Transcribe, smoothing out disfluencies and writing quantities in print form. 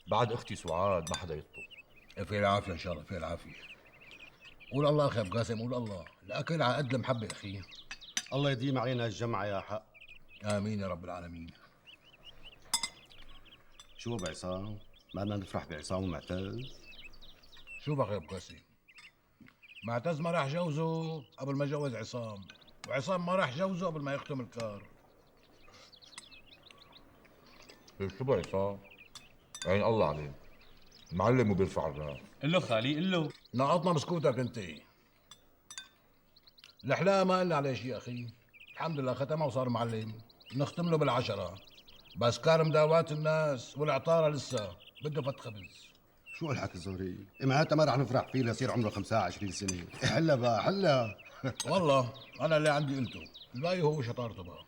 بعد اختي سعاد ما حدا يطلب. في العافيه ان شاء الله، في العافيه. قول الله اخي ابو قاسم، قول الله. الاكل على قد المحبه اخي. الله يديم علينا الجمعة يا حق. امين يا رب العالمين. شو ابو عصام؟ ما بدنا نفرح بعصام ومعتز؟ شوف اخي ابو قاسم، معتز ما راح جوزه قبل ما جوز عصام، وعصام ما راح جوزه قبل ما يختم الكار. شو بقى عصام؟ عين الله عليه، معلم وبيرفع الراس. قل له خالي قل له. نقطنا مسكوتك انت. الحلاقه ما قلنا عليه شيء اخي، الحمد لله ختمها وصار معلم. نختم له بالعشرة، بس كان مداوات الناس والعطارة لسه بده فت خبز. شو هالحكي الزهري؟ معناتها ما رح نفرح فيه ليصير عمره 25 سنة. حلا بقى حلا. والله انا اللي عندي قلته، الباقي هو شطارته بقى.